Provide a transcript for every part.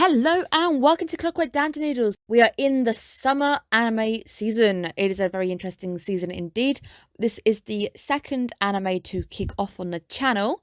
Hello and welcome to Clockwork Noodles. We are in the summer anime season. It is a very interesting season indeed. This is the second anime to kick off on the channel.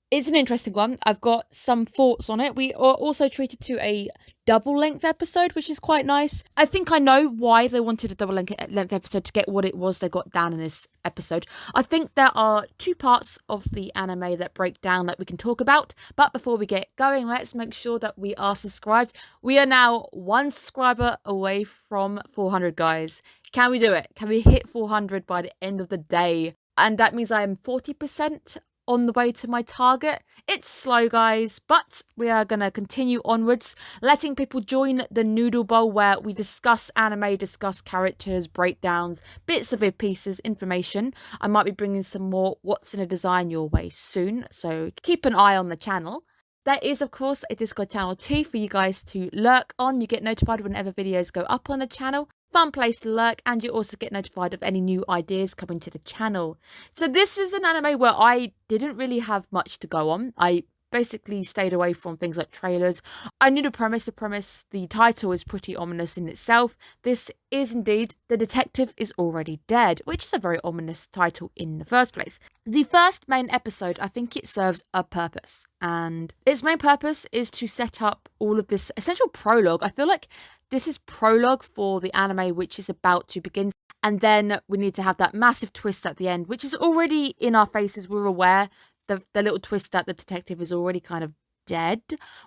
It's an interesting one. I've got some thoughts on it. We are also treated to a double length episode, which is quite nice. I think I know why they wanted a double length episode to get what it was they got down in this episode. I think there are two parts of the anime that break down that we can talk about. But before we get going, let's make sure that we are subscribed. We are now one subscriber away from 400, guys. Can we do it? Can we hit 400 by the end of the day? And that means I am 40% on the way to my target. It's slow, guys, but we are going to continue onwards, letting people join the Noodle Bowl where we discuss anime, discuss characters, breakdowns, bits of it, pieces, information. I might be bringing some more What's in a Design your way soon, so keep an eye on the channel. There is, of course, a Discord channel too for you guys to lurk on. You get notified whenever videos go up on the channel. Fun place to lurk, and you also get notified of any new ideas coming to the channel. So this is an anime where I didn't really have much to go on. I basically stayed away from things like trailers. I knew the premise. The title is pretty ominous in itself. This is indeed The Detective is Already Dead, which is a very ominous title in the first place. The first main episode, I think it serves a purpose, and its main purpose is to set up all of this essential prologue. I feel like this is prologue for the anime which is about to begin, and then we need to have that massive twist at the end, which is already in our faces. We're aware the little twist that the detective is already kind of dead,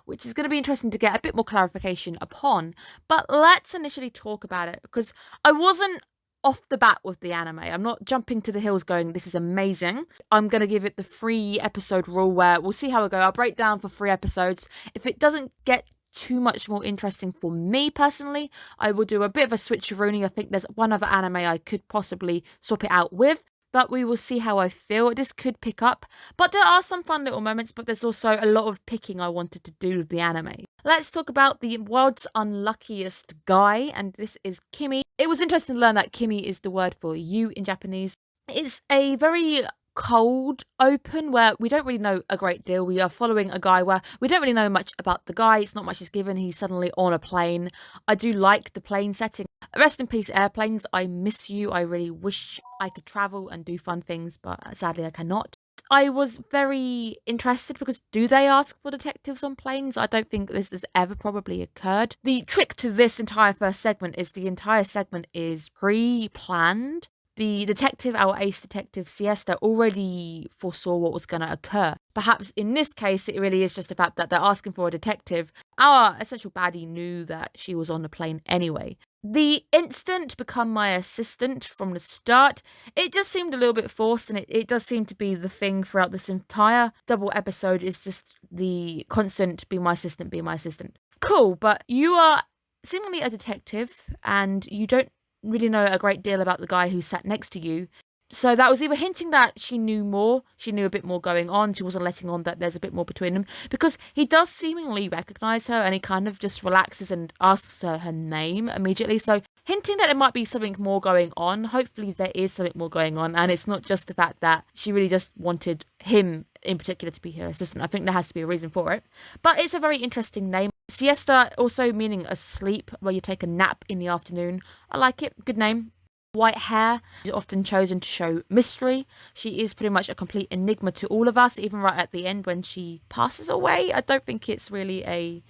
which is going to be interesting to get a bit more clarification upon. But let's initially talk about it, because I wasn't off the bat with the anime. I'm not jumping to the hills going, this is amazing. I'm going to give it the 3 episode rule where we'll see how we go. I'll break down for 3 episodes. If it doesn't get too much more interesting for me personally, I will do a bit of a switcheroonie. I think there's one other anime I could possibly swap it out with, but we will see how I feel. This could pick up, but there are some fun little moments, but there's also a lot of picking I wanted to do with the anime. Let's talk about the world's unluckiest guy, and this is Kimi. It was interesting to learn that Kimi is the word for you in Japanese. It's a very cold open where we don't really know a great deal. We are following a guy where we don't really know much about the guy. It's not much is given. He's suddenly on a plane. I do like the plane setting. Rest in peace, airplanes. I miss you. I really wish I could travel and do fun things, but sadly I cannot. I was very interested because do they ask for detectives on planes? I don't think this has ever probably occurred. The trick to this entire first segment is the entire segment is pre-planned. The detective, our ace detective Siesta, already foresaw what was going to occur. Perhaps in this case, it really is just the fact that they're asking for a detective. Our essential baddie knew that she was on the plane anyway. The instant become my assistant from the start, it just seemed a little bit forced, and it does seem to be the thing throughout this entire double episode is just the constant be my assistant, be my assistant. Cool, but you are seemingly a detective and you don't really know a great deal about the guy who sat next to you. So that was either hinting that she knew more, she knew a bit more going on, she wasn't letting on that there's a bit more between them, because he does seemingly recognise her and he kind of just relaxes and asks her name immediately. So hinting that there might be something more going on. Hopefully there is something more going on, and it's not just the fact that she really just wanted him in particular to be her assistant. I think there has to be a reason for it. But it's a very interesting name. Siesta also meaning asleep, where you take a nap in the afternoon. I like it. Good name. White hair is often chosen to show mystery. She is pretty much a complete enigma to all of us, even right at the end when she passes away. I don't think it's really a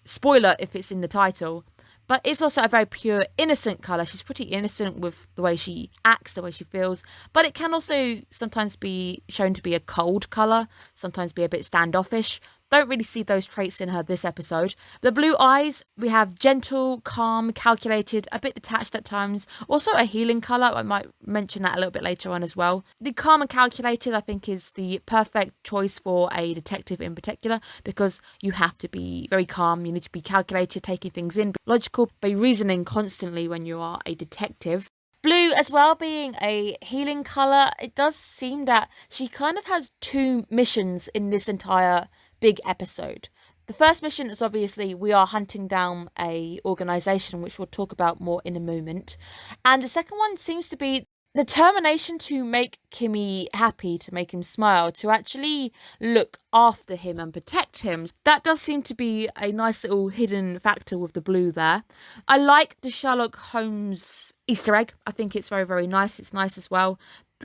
spoiler if it's in the title. But it's also a very pure, innocent colour. She's pretty innocent with the way she acts, the way she feels. But it can also sometimes be shown to be a cold colour, sometimes be a bit standoffish. Don't really see those traits in her this episode. The blue eyes, we have gentle, calm, calculated, a bit detached at times. Also a healing colour. I might mention that a little bit later on as well. The calm and calculated, I think, is the perfect choice for a detective in particular, because you have to be very calm. You need to be calculated, taking things in, logical, be reasoning constantly when you are a detective. Blue as well being a healing colour. It does seem that she kind of has 2 missions in this entire big episode. The first mission is obviously we are hunting down a organisation, which we'll talk about more in a moment. And the second one seems to be determination to make Kimmy happy, to make him smile, to actually look after him and protect him. That does seem to be a nice little hidden factor with the blue there. I like the Sherlock Holmes Easter egg. I think it's very, very nice. It's nice as well.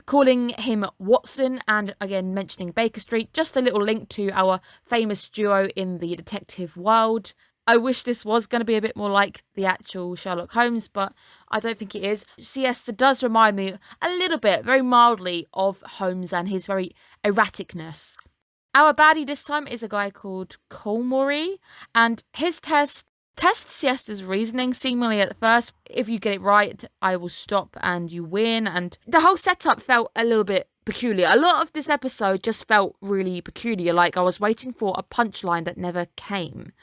Calling him Watson and again mentioning Baker Street, just a little link to our famous duo in the detective world. I wish this was going to be a bit more like the actual Sherlock Holmes, but I don't think it is. Siesta does remind me a little bit, very mildly, of Holmes and his very erraticness. Our baddie this time is a guy called Colmori, and his tests Siesta's reasoning, seemingly at first. If you get it right, I will stop and you win. And the whole setup felt a little bit peculiar. A lot of this episode just felt really peculiar, like I was waiting for a punchline that never came.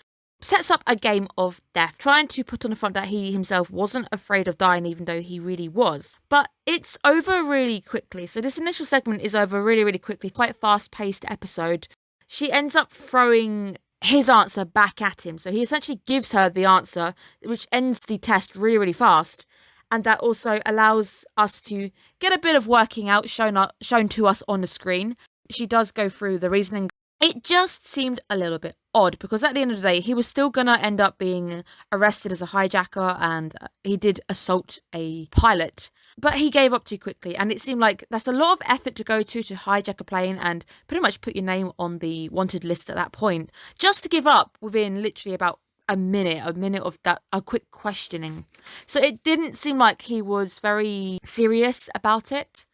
Sets up a game of death, trying to put on the front that he himself wasn't afraid of dying, even though he really was. But it's over really quickly. So this initial segment is over really, really quickly. Quite a fast-paced episode. She ends up throwing his answer back at him. So he essentially gives her the answer, which ends the test really, really fast. And that also allows us to get a bit of working out shown to us on the screen. She does go through the reasoning. It just seemed a little bit odd because at the end of the day, he was still going to end up being arrested as a hijacker and he did assault a pilot. But he gave up too quickly and it seemed like that's a lot of effort to go to hijack a plane and pretty much put your name on the wanted list at that point. Just to give up within literally about a minute of that, a quick questioning. So it didn't seem like he was very serious about it.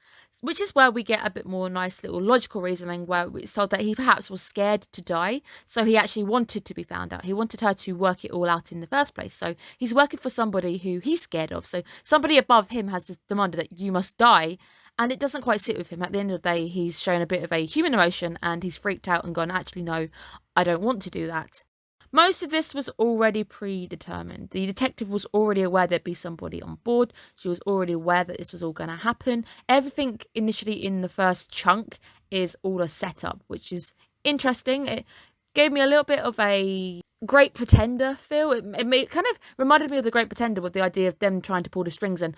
Which is where we get a bit more nice little logical reasoning where it's told that he perhaps was scared to die. So he actually wanted to be found out. He wanted her to work it all out in the first place. So he's working for somebody who he's scared of. So somebody above him has demanded that you must die. And it doesn't quite sit with him. At the end of the day, he's shown a bit of a human emotion and he's freaked out and gone, actually, no, I don't want to do that. Most of this was already predetermined. The detective was already aware there'd be somebody on board. She was already aware that this was all going to happen. Everything initially in the first chunk is all a setup, which is interesting. It gave me a little bit of a Great Pretender feel. It kind of reminded me of the Great Pretender with the idea of them trying to pull the strings, and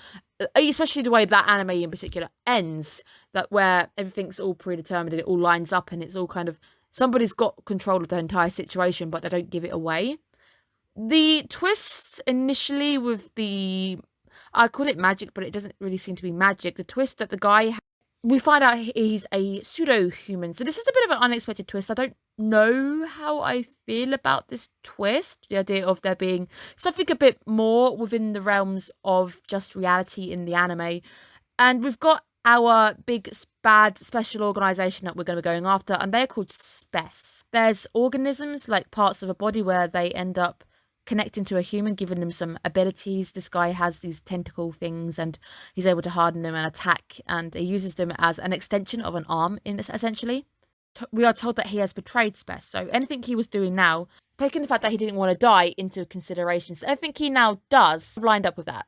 especially the way that anime in particular ends, that where everything's all predetermined and it all lines up and it's all kind of somebody's got control of the entire situation, but they don't give it away. The twist initially with I call it magic, but it doesn't really seem to be magic. The twist that the guy, we find out he's a pseudo-human. So this is a bit of an unexpected twist. I don't know how I feel about this twist. The idea of there being something a bit more within the realms of just reality in the anime. And we've got our big bad special organisation that we're going to be going after, and they're called SPES. There's organisms, like parts of a body, where they end up connecting to a human, giving them some abilities. This guy has these tentacle things, and he's able to harden them and attack, and he uses them as an extension of an arm, essentially. We are told that he has betrayed SPES, so anything he was doing now, taking the fact that he didn't want to die into consideration, so everything he now does lined up with that.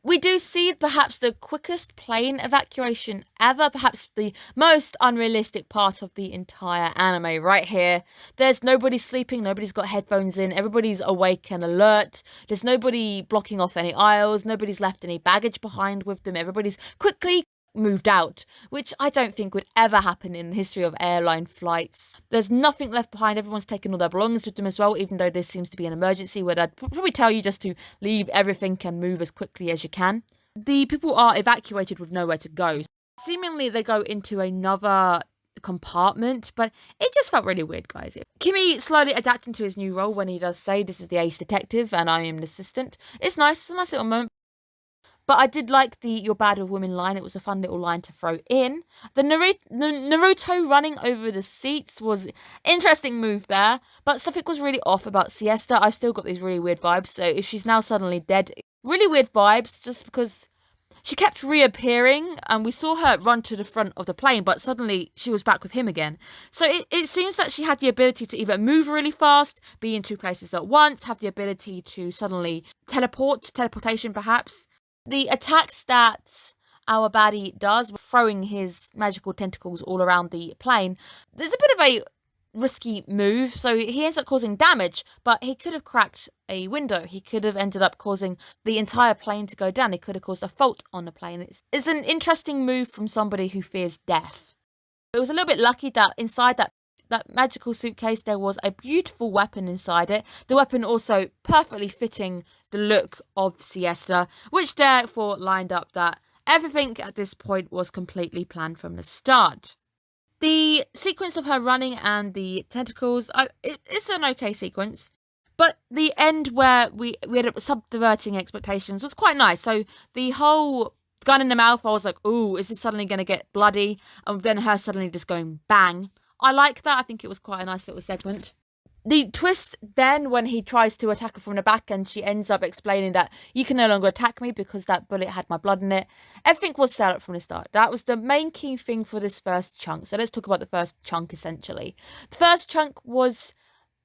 We do see perhaps the quickest plane evacuation ever, perhaps the most unrealistic part of the entire anime right here. There's nobody sleeping, nobody's got headphones in, everybody's awake and alert. There's nobody blocking off any aisles, nobody's left any baggage behind with them, everybody's quickly moved out, which I don't think would ever happen in the history of airline flights. There's nothing left behind. Everyone's taken all their belongings with them as well, even though this seems to be an emergency where they'd probably tell you just to leave everything and move as quickly as you can. The people are evacuated with nowhere to go. Seemingly they go into another compartment, but it just felt really weird, guys. Kimmy slowly adapting to his new role when he does say, "This is the ace detective and I am an assistant." It's nice. It's a nice little moment. But I did like the "you're bad with women" line. It was a fun little line to throw in. The Naruto running over the seats was interesting move there. But something was really off about Siesta. I've still got these really weird vibes. So if she's now suddenly dead, really weird vibes just because she kept reappearing. And we saw her run to the front of the plane, but suddenly she was back with him again. So it seems that she had the ability to either move really fast, be in two places at once, have the ability to suddenly teleportation perhaps. The attacks that our baddie does, throwing his magical tentacles all around the plane, there's a bit of a risky move. So he ends up causing damage, but he could have cracked a window. He could have ended up causing the entire plane to go down. He could have caused a fault on the plane. It's an interesting move from somebody who fears death. It was a little bit lucky that inside that magical suitcase there was a beautiful weapon inside it. The weapon also perfectly fitting the look of Siesta, which therefore lined up that everything at this point was completely planned from the start. The sequence of her running and the tentacles, it's an okay sequence. But the end where we ended up subverting expectations was quite nice. So the whole gun in the mouth, I was like, ooh, is this suddenly going to get bloody? And then her suddenly just going bang. I like that. I think it was quite a nice little segment. The twist then when he tries to attack her from the back and she ends up explaining that you can no longer attack me because that bullet had my blood in it. Everything was set up from the start. That was the main key thing for this first chunk. So let's talk about the first chunk essentially. The first chunk was,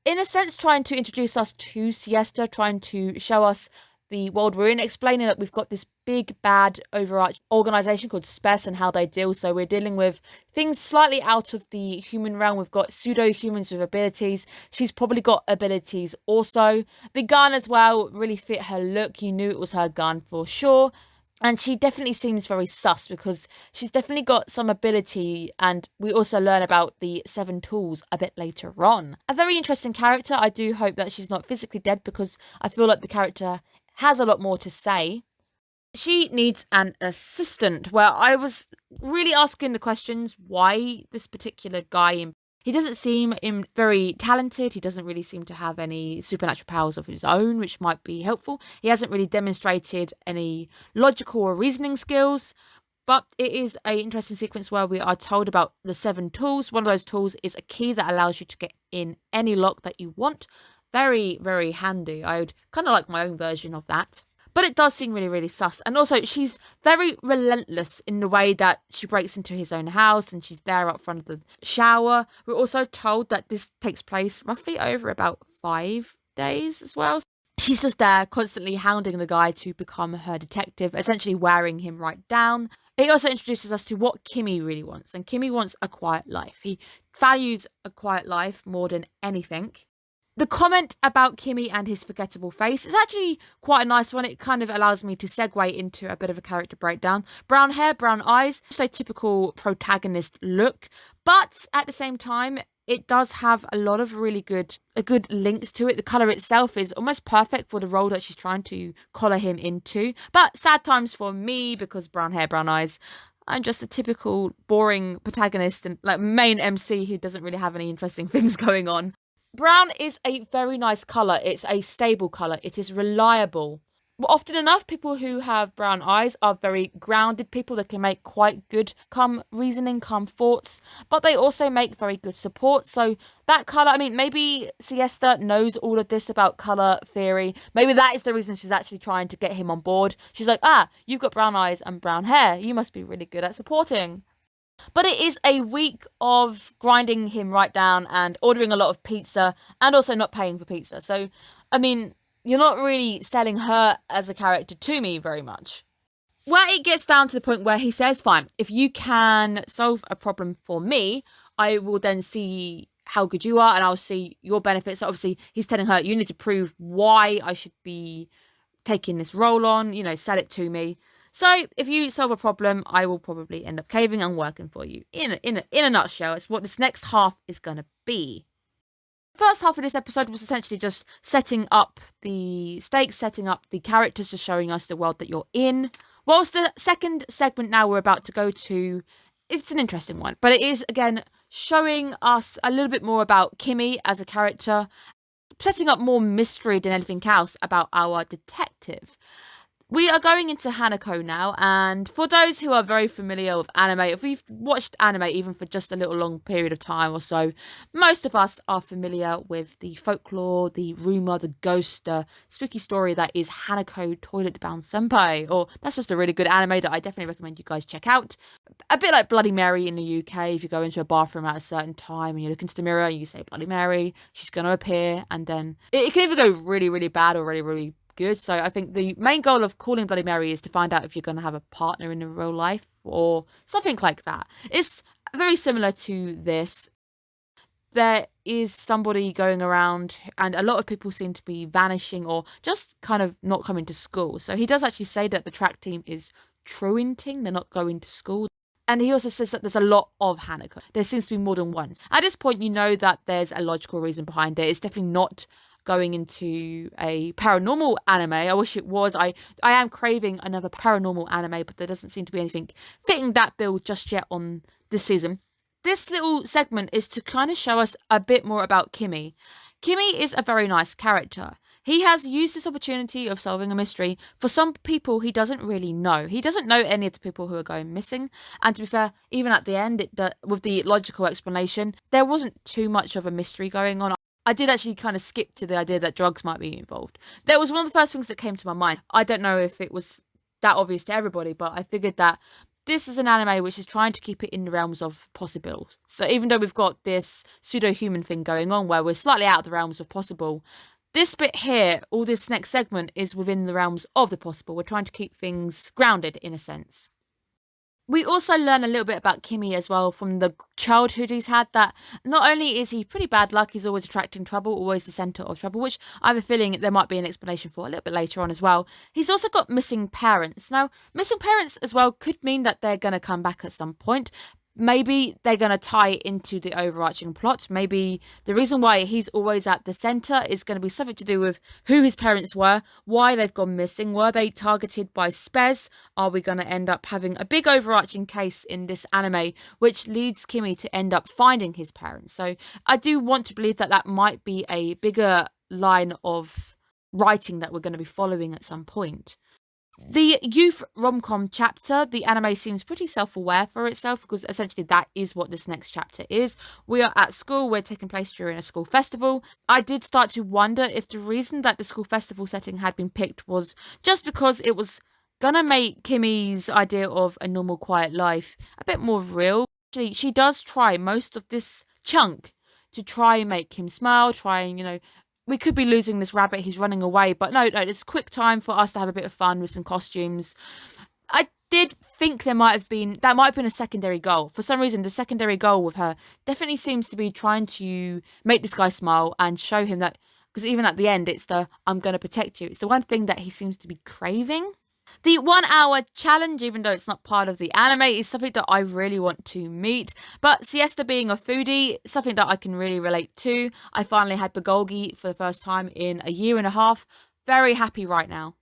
in a sense, trying to introduce us to Siesta, trying to show us the world we're in, explaining that we've got this big, bad, overarching organisation called Spes and how they deal. So we're dealing with things slightly out of the human realm. We've got pseudo-humans with abilities. She's probably got abilities also. The gun as well really fit her look. You knew it was her gun for sure. And she definitely seems very sus because she's definitely got some ability, and we also learn about the 7 tools a bit later on. A very interesting character. I do hope that she's not physically dead because I feel like the character has a lot more to say. She needs an assistant, where I was really asking the questions, why this particular guy? He doesn't seem very talented. He doesn't really seem to have any supernatural powers of his own, which might be helpful. He hasn't really demonstrated any logical or reasoning skills. But it is an interesting sequence where we are told about the 7 tools. One of those tools is a key that allows you to get in any lock that you want. Very, very handy. I would kind of like my own version of that. But it does seem really, really sus. And also, she's very relentless in the way that she breaks into his own house and she's there up front of the shower. We're also told that this takes place roughly over about 5 days as well. She's just there constantly hounding the guy to become her detective, essentially wearing him right down. It also introduces us to what Kimmy really wants. And Kimmy wants a quiet life. He values a quiet life more than anything. The comment about Kimmy and his forgettable face is actually quite a nice one. It kind of allows me to segue into a bit of a character breakdown. Brown hair, brown eyes, just a typical protagonist look. But at the same time, it does have a lot of really good links to it. The colour itself is almost perfect for the role that she's trying to collar him into. But sad times for me because brown hair, brown eyes. I'm just a typical boring protagonist and like main MC who doesn't really have any interesting things going on. Brown is a very nice colour. It's a stable colour. It is reliable. But often enough, people who have brown eyes are very grounded people that can make quite good reasoning, thoughts, but they also make very good support. So that colour, I mean, maybe Siesta knows all of this about colour theory. Maybe that is the reason she's actually trying to get him on board. She's like, you've got brown eyes and brown hair. You must be really good at supporting. But it is a week of grinding him right down and ordering a lot of pizza and also not paying for pizza. So, I mean, you're not really selling her as a character to me very much. Where it gets down to the point where he says, fine, if you can solve a problem for me, I will then see how good you are and I'll see your benefits. So obviously, he's telling her, you need to prove why I should be taking this role on, sell it to me. So if you solve a problem, I will probably end up caving and working for you. In a nutshell, it's what this next half is going to be. The first half of this episode was essentially just setting up the stakes, setting up the characters, just showing us the world that you're in. Whilst the second segment now we're about to go to, it's an interesting one. But it is, again, showing us a little bit more about Kimmy as a character, setting up more mystery than anything else about our detective. We are going into Hanako now, and for those who are very familiar with anime, if we've watched anime even for just a little long period of time or so, most of us are familiar with the folklore, the rumour, the ghost, the spooky story that is Hanako Toilet Bound Senpai, or that's just a really good anime that I definitely recommend you guys check out. A bit like Bloody Mary in the UK, if you go into a bathroom at a certain time and you look into the mirror and you say Bloody Mary, she's going to appear, and then it can either go really, really bad or really, really good. So I think the main goal of calling Bloody Mary is to find out if you're going to have a partner in the real life or something like that. It's very similar to this. there is somebody going around, and a lot of people seem to be vanishing or just kind of not coming to school. So he does actually say that the track team is truanting, they're not going to school. And he also says that there's a lot of Hanako. There seems to be more than one. At this point, you know that there's a logical reason behind it. It's definitely not going into a paranormal anime. I wish it was. I am craving another paranormal anime, but there doesn't seem to be anything fitting that bill just yet on this season. This little segment is to kind of show us a bit more about Kimi. Kimi is a very nice character. He has used this opportunity of solving a mystery for some people he doesn't really know. He doesn't know any of the people who are going missing. And to be fair, even at the end, with the logical explanation, there wasn't too much of a mystery going on. I did actually kind of skip to the idea that drugs might be involved. That was one of the first things that came to my mind. I don't know if it was that obvious to everybody, but I figured that this is an anime which is trying to keep it in the realms of possible. So even though we've got this pseudo-human thing going on where we're slightly out of the realms of possible, this bit here, all this next segment, is within the realms of the possible. We're trying to keep things grounded, in a sense. We also learn a little bit about Kimi as well from the childhood he's had, that not only is he pretty bad luck, he's always attracting trouble, always the centre of trouble, which I have a feeling there might be an explanation for a little bit later on as well. He's also got missing parents. Now, missing parents as well could mean that they're going to come back at some point. Maybe they're going to tie it into the overarching plot. Maybe the reason why he's always at the centre is going to be something to do with who his parents were, why they've gone missing, were they targeted by Spez? Are we going to end up having a big overarching case in this anime, which leads Kimi to end up finding his parents? So I do want to believe that that might be a bigger line of writing that we're going to be following at some point. The youth rom-com chapter, the anime seems pretty self-aware for itself, because essentially that is what this next chapter is. We are at school, we're taking place during a school festival. I did start to wonder if the reason that the school festival setting had been picked was just because it was gonna make Kimi's idea of a normal quiet life a bit more real. Actually, she does try most of this chunk to try and make him smile, try and, we could be losing this rabbit, he's running away, but no, it's quick time for us to have a bit of fun with some costumes. I did think that might have been a secondary goal. For some reason, the secondary goal with her definitely seems to be trying to make this guy smile and show him that, because even at the end, it's the I'm going to protect you. It's the one thing that he seems to be craving. The 1 hour challenge, even though it's not part of the anime, is something that I really want to meet. But Siesta being a foodie, something that I can really relate to. I finally had bulgogi for the first time in a year and a half. Very happy right now.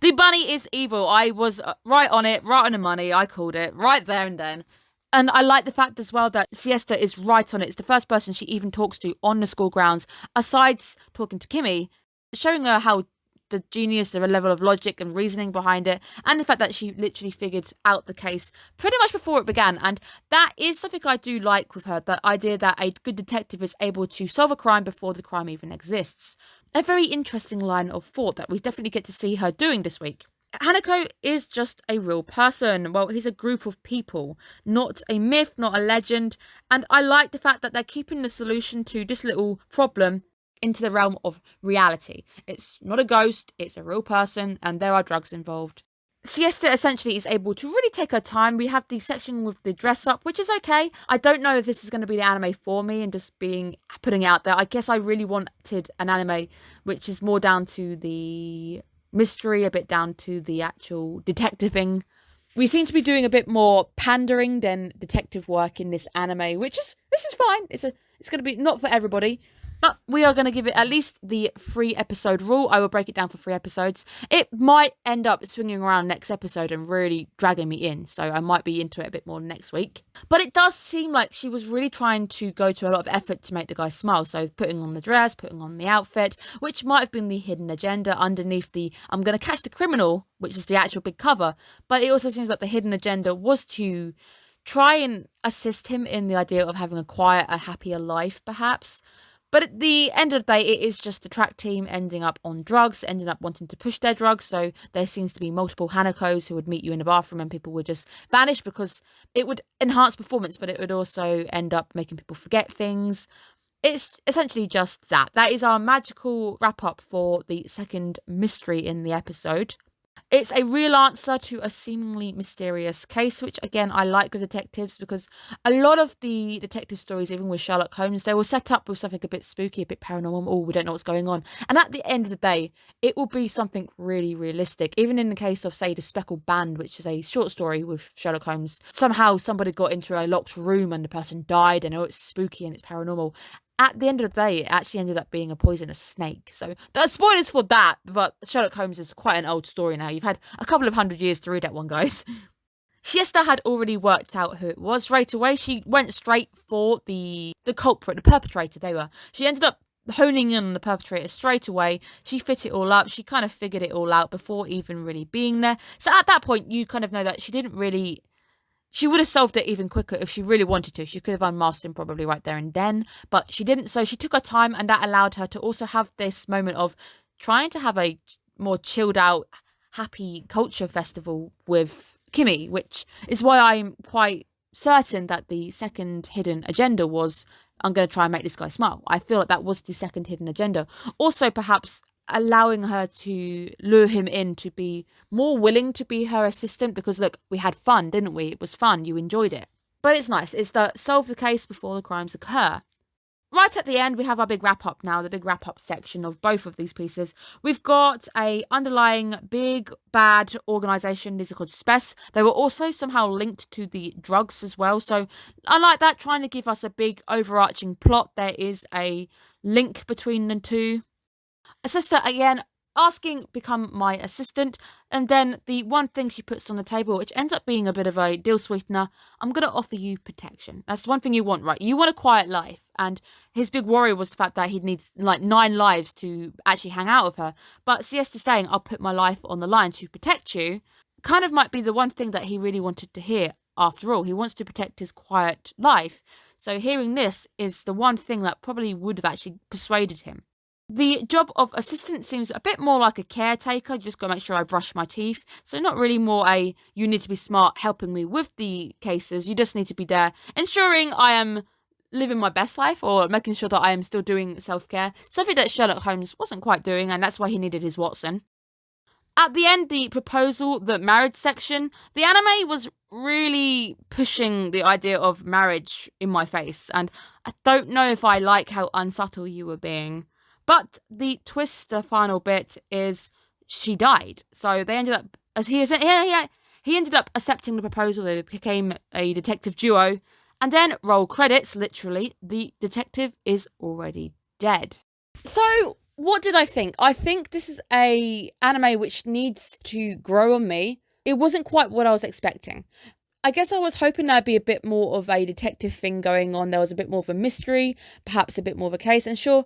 The bunny is evil. I was right on it, right on the money. I called it right there and then. And I like the fact as well that Siesta is right on it. It's the first person she even talks to on the school grounds, aside talking to Kimi, showing her how the genius, the level of logic and reasoning behind it, and the fact that she literally figured out the case pretty much before it began. And that is something I do like with her, that idea that a good detective is able to solve a crime before the crime even exists. A very interesting line of thought that we definitely get to see her doing this week. Hanako is just a real person. Well, he's a group of people, not a myth, not a legend. And I like the fact that they're keeping the solution to this little problem into the realm of reality. It's not a ghost, it's a real person, and there are drugs involved. Siesta essentially is able to really take her time. We have the section with the dress up, which is okay. I don't know if this is going to be the anime for me and just putting it out there. I guess I really wanted an anime which is more down to the mystery, a bit down to the actual detectiving. We seem to be doing a bit more pandering than detective work in this anime, which is fine. It's going to be not for everybody. But we are going to give it at least the 3 episode rule. I will break it down for 3 episodes. It might end up swinging around next episode and really dragging me in. So I might be into it a bit more next week. But it does seem like she was really trying to go to a lot of effort to make the guy smile. So putting on the dress, putting on the outfit, which might have been the hidden agenda underneath the I'm going to catch the criminal, which is the actual big cover. But it also seems like the hidden agenda was to try and assist him in the idea of having a quieter, happier life, perhaps. But at the end of the day, it is just the track team ending up on drugs, ending up wanting to push their drugs. So there seems to be multiple Hanakos who would meet you in the bathroom and people would just vanish because it would enhance performance, but it would also end up making people forget things. It's essentially just that. That is our magical wrap up for the second mystery in the episode. It's a real answer to a seemingly mysterious case, which again I like with detectives because a lot of the detective stories, even with Sherlock Holmes, they were set up with something a bit spooky, a bit paranormal. Oh, we don't know what's going on. And at the end of the day, it will be something really realistic. Even in the case of, say, The Speckled Band, which is a short story with Sherlock Holmes, somehow somebody got into a locked room and the person died, and it's spooky and it's paranormal. At the end of the day, it actually ended up being a poisonous snake. So there's spoilers for that, but Sherlock Holmes is quite an old story now. You've had a couple of 100 years to read that one, guys. Siesta had already worked out who it was right away. She went straight for the culprit, the perpetrator. She ended up honing in on the perpetrator straight away. She fit it all up. She kind of figured it all out before even really being there. So at that point, you kind of know that she would have solved it even quicker if she really wanted to. She could have unmasked him probably right there and then, but she didn't. So she took her time, and that allowed her to also have this moment of trying to have a more chilled out, happy culture festival with Kimmy, which is why I'm quite certain that the second hidden agenda was, I'm going to try and make this guy smile. I feel like that was the second hidden agenda. Also, perhaps allowing her to lure him in to be more willing to be her assistant because, look, we had fun, didn't we? It was fun. You enjoyed it. But it's nice. It's the solve the case before the crimes occur. Right at the end, we have our big wrap-up now, the big wrap-up section of both of these pieces. We've got a underlying big, bad organisation. These are called SPES. They were also somehow linked to the drugs as well. So I like that, trying to give us a big overarching plot. There is a link between the two. A sister, again, asking, become my assistant, and then the one thing she puts on the table, which ends up being a bit of a deal sweetener, I'm going to offer you protection. That's the one thing you want, right? You want a quiet life, and his big worry was the fact that he'd need like 9 lives to actually hang out with her, but Siesta saying, I'll put my life on the line to protect you, kind of might be the one thing that he really wanted to hear. After all, he wants to protect his quiet life, so hearing this is the one thing that probably would have actually persuaded him. The job of assistant seems a bit more like a caretaker. You just got to make sure I brush my teeth. So not really more a, you need to be smart helping me with the cases. You just need to be there ensuring I am living my best life or making sure that I am still doing self-care. Something that Sherlock Holmes wasn't quite doing, and that's why he needed his Watson. At the end, the proposal, the marriage section, the anime was really pushing the idea of marriage in my face. And I don't know if I like how unsubtle you were being. But the twist, the final bit, is she died. So they ended up, he ended up accepting the proposal. They became a detective duo. And then, roll credits, literally, the detective is already dead. So, what did I think? I think this is a anime which needs to grow on me. It wasn't quite what I was expecting. I guess I was hoping there'd be a bit more of a detective thing going on. There was a bit more of a mystery, perhaps a bit more of a case. And sure,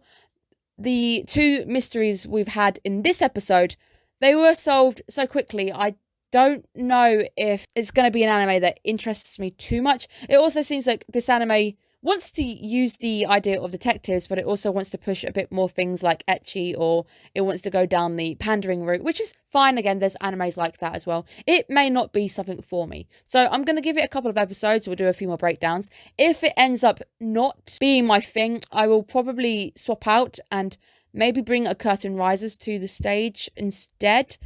the 2 mysteries we've had in this episode, they were solved so quickly. I don't know if it's going to be an anime that interests me too much. It also seems like this anime wants to use the idea of detectives, but it also wants to push a bit more things like ecchi, or it wants to go down the pandering route, which is fine. Again, there's animes like that as well. It may not be something for me. So I'm going to give it a couple of episodes. We'll do a few more breakdowns. If it ends up not being my thing, I will probably swap out and maybe bring a Curtain Rises to the stage instead.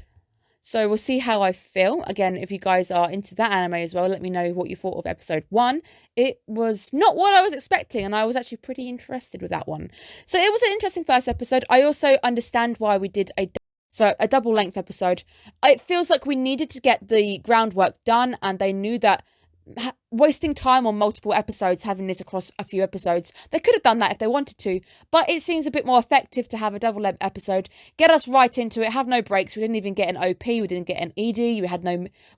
So we'll see how I feel. Again, if you guys are into that anime as well, let me know what you thought of episode 1. It was not what I was expecting, and I was actually pretty interested with that one. So it was an interesting first episode. I also understand why we did a double length episode. It feels like we needed to get the groundwork done, and they knew that wasting time on multiple episodes, having this across a few episodes, they could have done that if they wanted to, but it seems a bit more effective to have a double length episode, get us right into it, have no breaks. We didn't even get an OP, we didn't get an ED,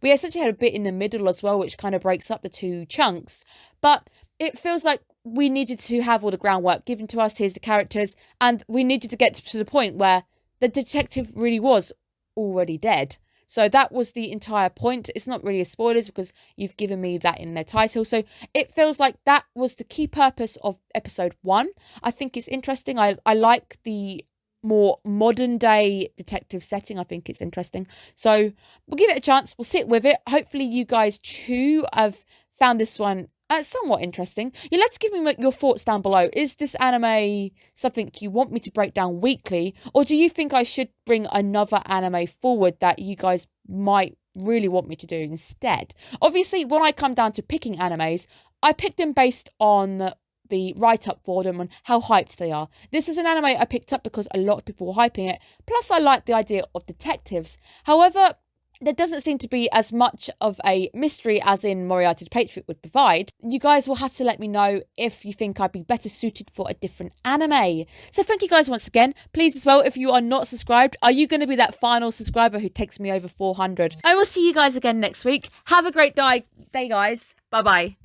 we essentially had a bit in the middle as well, which kind of breaks up the 2 chunks, but it feels like we needed to have all the groundwork given to us. Here's the characters, and we needed to get to the point where the detective really was already dead. So that was the entire point. It's not really a spoilers because you've given me that in their title. So it feels like that was the key purpose of episode 1. I think it's interesting. I like the more modern day detective setting. I think it's interesting. So we'll give it a chance. We'll sit with it. Hopefully you guys too have found this one Somewhat interesting. You'll have to give me your thoughts down below. Is this anime something you want me to break down weekly, or do you think I should bring another anime forward that you guys might really want me to do instead? Obviously, when I come down to picking animes, I pick them based on the write-up for them and how hyped they are. This is an anime I picked up because a lot of people were hyping it, plus I like the idea of detectives. However, there doesn't seem to be as much of a mystery as in Moriarty the Patriot would provide. You guys will have to let me know if you think I'd be better suited for a different anime. So thank you guys once again. Please as well, if you are not subscribed, are you going to be that final subscriber who takes me over 400? I will see you guys again next week. Have a great day, guys. Bye-bye.